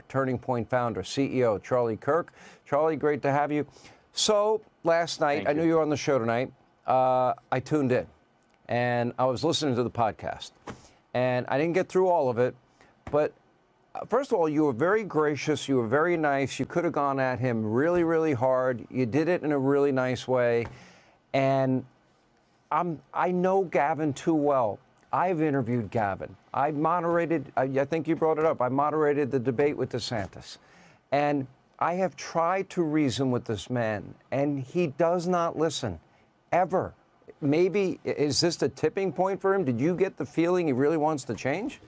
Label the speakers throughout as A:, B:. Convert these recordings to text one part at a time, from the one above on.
A: Turning Point founder, CEO, Charlie Kirk. Charlie, great to have you. So last night, I knew you were on the show tonight. I tuned in, and I was listening to the podcast. And I didn't get through all of it, but first of all, you were very gracious. You were very nice. You could have gone at him really, really hard. You did it in a really nice way. And I know Gavin too well. I've interviewed Gavin. I moderated, I think you brought it up, I moderated the debate with DeSantis. And I have tried to reason with this man, and he does not listen, ever. Maybe, is this the tipping point for him? Did you get the feeling he really wants to change?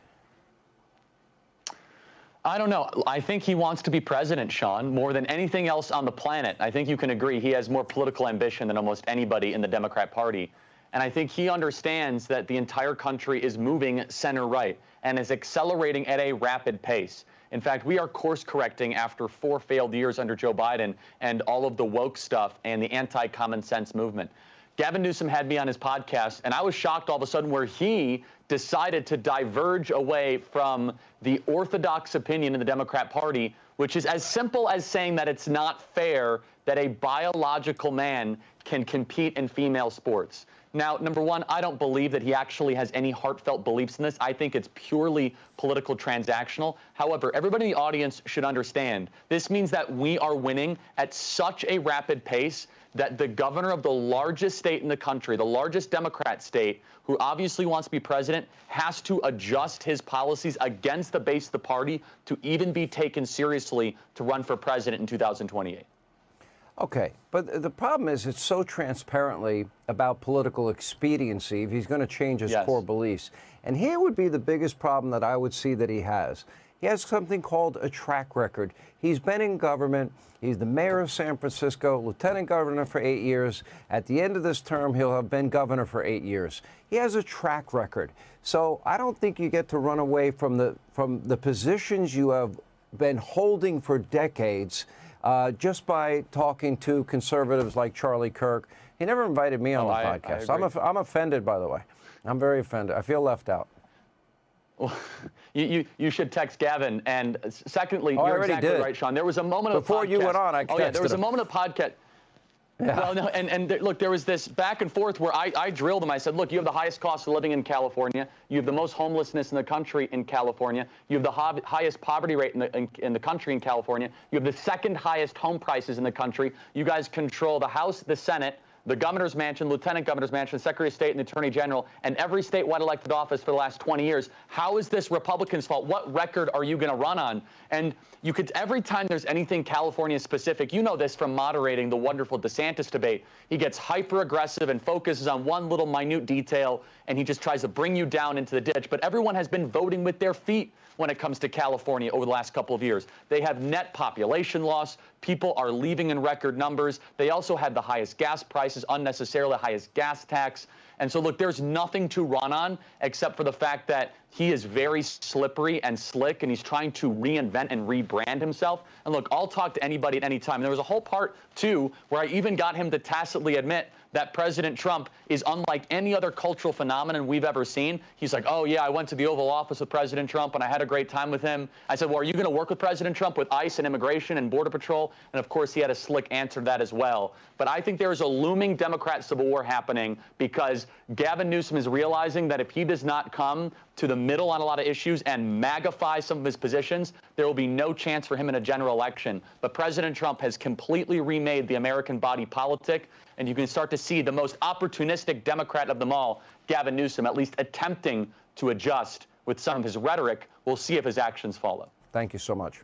B: I don't know. I think he wants to be president, Sean, more than anything else on the planet. I think you can agree he has more political ambition than almost anybody in the Democrat Party. And I think he understands that the entire country is moving center-right and is accelerating at a rapid pace. In fact, we are course-correcting after 4 failed years under Joe Biden and all of the woke stuff and the anti-common sense movement. Gavin Newsom had me on his podcast, and I was shocked all of a sudden where he decided to diverge away from the orthodox opinion in the Democrat Party, which is as simple as saying that it's not fair that a biological man can compete in female sports. Now, number one, I don't believe that he actually has any heartfelt beliefs in this. I think it's purely political transactional. However, everybody in the audience should understand this means that we are winning at such a rapid pace that the governor of the largest state in the country, the largest Democrat state, who obviously wants to be president, has to adjust his policies against the base of the party to even be taken seriously to run for president in 2028.
A: Okay, but the problem is it's so transparently about political expediency if he's going to change his core beliefs. And here would be the biggest problem that I would see that he has. He has something called a track record. He's been in government. He's the mayor of San Francisco, lieutenant governor for 8 years. At the end of this term, he'll have been governor for 8 years. He has a track record. So I don't think you get to run away from the positions you have been holding for decades just by talking to conservatives like Charlie Kirk. He never invited me on the podcast. I'm offended, by the way. I'm very offended. I feel left out.
B: Well, you should text Gavin. And secondly, you're exactly right, Sean. There was a moment of
A: before you went on, I texted
B: there was a
A: him.
B: moment of podcast. Yeah. Well, no, and look, there was this back and forth where I drilled him. I said, look, you have the highest cost of living in California. You have the most homelessness in the country in California. You have the highest poverty rate in the country in California. You have the second highest home prices in the country. You guys control the House, the Senate, the governor's mansion, lieutenant governor's mansion, secretary of state, and attorney general, and every statewide elected office for the last 20 years. How is this Republicans' fault? What record are you going to run on? And you could, every time there's anything California specific, you know this from moderating the wonderful DeSantis debate, he gets hyper aggressive and focuses on one little minute detail, and he just tries to bring you down into the ditch. But everyone has been voting with their feet when it comes to California over the last couple of years. They have net population loss. People are leaving in record numbers. They also had the highest gas prices, unnecessarily highest gas tax. And so, look, there's nothing to run on except for the fact that he is very slippery and slick, and he's trying to reinvent and rebrand himself. And look, I'll talk to anybody at any time. And there was a whole part, too, where I even got him to tacitly admit that President Trump is unlike any other cultural phenomenon we've ever seen. He's like, oh, yeah, I went to the Oval Office with President Trump, and I had a great time with him. I said, well, are you going to work with President Trump with ICE and immigration and Border Patrol? And, of course, he had a slick answer to that as well. But I think there is a looming Democrat civil war happening because Gavin Newsom is realizing that if he does not come to the middle on a lot of issues and magnify some of his positions, there will be no chance for him in a general election. But President Trump has completely remade the American body politic, and you can start to see the most opportunistic Democrat of them all, Gavin Newsom, at least attempting to adjust with some of his rhetoric. We'll see if his actions follow.
A: Thank you so much.